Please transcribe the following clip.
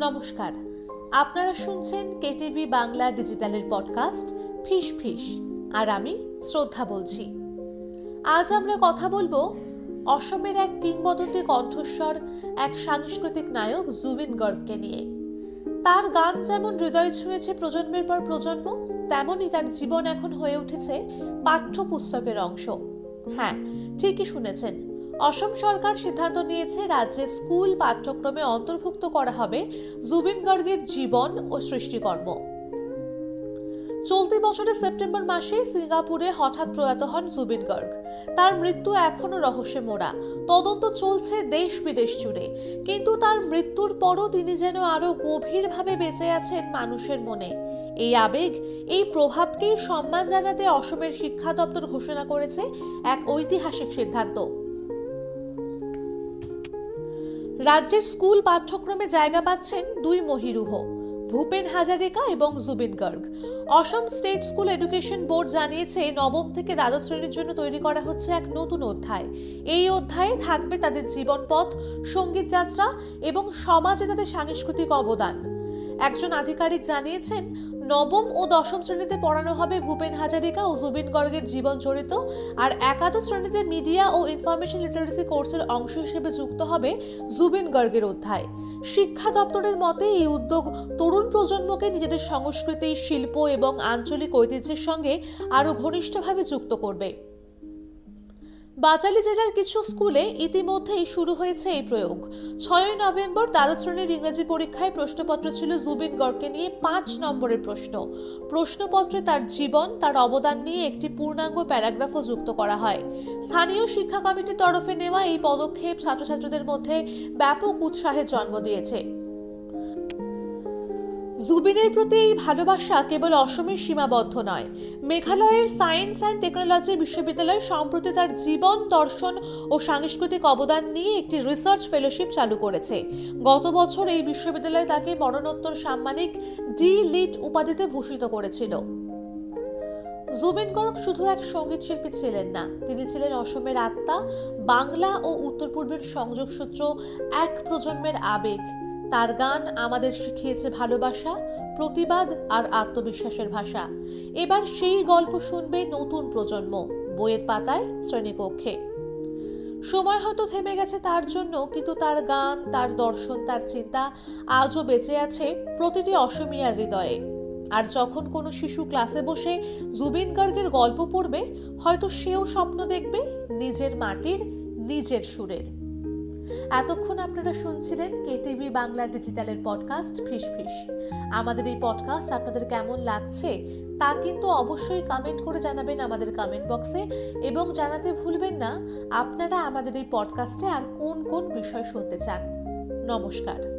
নমস্কার, আপনারা শুনছেন কেটিভি বাংলা ডিজিটালের পডকাস্ট ফিস ফিস, আর আমি শ্রদ্ধা বলছি। আজ আমরা কথা বলবো অসমের এক কিংবদন্তি কণ্ঠস্বর, এক সাংস্কৃতিক নায়ক জুবিন গর্গকে নিয়ে। তার গান যেমন হৃদয় ছুঁয়েছে প্রজন্মের পর প্রজন্ম, তেমনই তার জীবন এখন হয়ে উঠেছে পাঠ্যপুস্তকের অংশ। হ্যাঁ, ঠিকই শুনেছেন, অসম সরকার সিদ্ধান্ত নিয়েছে রাজ্যের স্কুল পাঠ্যক্রমে অন্তর্ভুক্ত করা হবে জুবিন গর্গের জীবন ও সৃষ্টিকর্ম। চলতি বছরের সেপ্টেম্বর মাসে সিঙ্গাপুরে হঠাৎ প্রয়াত হন জুবিন গর্গ। তার মৃত্যু এখনো রহস্যে মোড়া, তদন্ত চলছে দেশ বিদেশ জুড়ে। কিন্তু তার মৃত্যুর পরও তিনি যেন আরো গভীরভাবে বেঁচে আছেন মানুষের মনে। এই আবেগ, এই প্রভাবকেই সম্মান জানাতে অসমের শিক্ষা দপ্তর ঘোষণা করেছে এক ঐতিহাসিক সিদ্ধান্ত। রাজ্যের স্কুল পাঠ্যক্রমে জায়গা পাচ্ছেন দুই মহিরুহ, ভূপেন হাজারিকা এবং জুবিন গর্গ। অসম স্টেট স্কুল এডুকেশন বোর্ড জানিয়েছে, নবম থেকে দ্বাদশ শ্রেণীর জন্য তৈরি করা হচ্ছে এক নতুন অধ্যায়। এই অধ্যায়ে থাকবে তাদের জীবন পথ, সঙ্গীত যাত্রা এবং সমাজে তাদের সাংস্কৃতিক অবদান। একজন আধিকারিক জানিয়েছেন, নবম ও দশম শ্রেণীতে পড়ানো হবে ভূপেন হাজারিকা ও জুবিন গর্গের জীবন চরিত, আর একাদশ শ্রেণীতে মিডিয়া ও ইনফরমেশন লিটারেসি কোর্সের অংশ হিসেবে যুক্ত হবে জুবিন গর্গের অধ্যায়। শিক্ষা দপ্তরের মতে এই উদ্যোগ তরুণ প্রজন্মকে নিজেদের সংস্কৃতি, শিল্প এবং আঞ্চলিক ঐতিহ্যের সঙ্গে আরো ঘনিষ্ঠভাবে যুক্ত করবে। বাচালি জেলার কিছু স্কুলে ইতিমধ্যেই শুরু হয়েছে এই প্রয়োগ। 6 নভেম্বর দ্বাদশ শ্রেণীর ইংরেজি পরীক্ষায় প্রশ্নপত্র ছিল জুবিন গর্গকে নিয়ে 5 নম্বরের প্রশ্ন। প্রশ্নপত্রে তার জীবন, তার অবদান নিয়ে একটি পূর্ণাঙ্গ প্যারাগ্রাফও যুক্ত করা হয়। স্থানীয় শিক্ষা কমিটির তরফে নেওয়া এই পদক্ষেপ ছাত্রছাত্রীদের মধ্যে ব্যাপক উৎসাহের জন্ম দিয়েছে। জুবিনের প্রতি এই ভালোবাসা কেবল অসমের সীমাবদ্ধ নয়। মেঘালয়ের সায়েন্স অ্যান্ড টেকনোলজি বিশ্ববিদ্যালয় সম্প্রতি তার জীবন, দর্শন ও সাংস্কৃতিক অবদান নিয়ে একটি রিসার্চ ফেলোশিপ চালু করেছে। গত বছর এই বিশ্ববিদ্যালয় তাকে মরণোত্তর সাম্মানিক ডি.লিট উপাধিতে ভূষিত করেছিল। জুবিন গর্গ শুধু এক সঙ্গীত শিল্পী ছিলেন না, তিনি ছিলেন অসমের আত্মা, বাংলা ও উত্তর পূর্বের সংযোগসূত্র, এক প্রজন্মের আবেগ। তার গান আমাদের শিখিয়েছে ভালোবাসা, প্রতিবাদ আর আত্মবিশ্বাসের ভাষা। এবার সেই গল্প শুনবে নতুন প্রজন্ম, বইয়ের পাতায়, শ্রেণীকক্ষে। সময় হয়তো থেমে গেছে তার জন্য, কিন্তু তার গান, তার দর্শন, তার চিন্তা আজও বেঁচে আছে প্রতিটি অসমিয়ার হৃদয়ে। আর যখন কোনো শিশু ক্লাসে বসে জুবিন গর্গের গল্প পড়বে, হয়তো সেও স্বপ্ন দেখবে নিজের মাটির, নিজের সুরের। এতক্ষণ আপনারা শুনছিলেন কেটিভি বাংলা ডিজিটালের পডকাস্ট ফিস ফিস। আমাদের এই পডকাস্ট আপনাদের কেমন লাগছে তা কিন্তু অবশ্যই কমেন্ট করে জানাবেন আমাদের কমেন্ট বক্সে, এবং জানাতে ভুলবেন না আপনারা আমাদের এই পডকাস্টে আর কোন কোন বিষয় শুনতে চান। নমস্কার।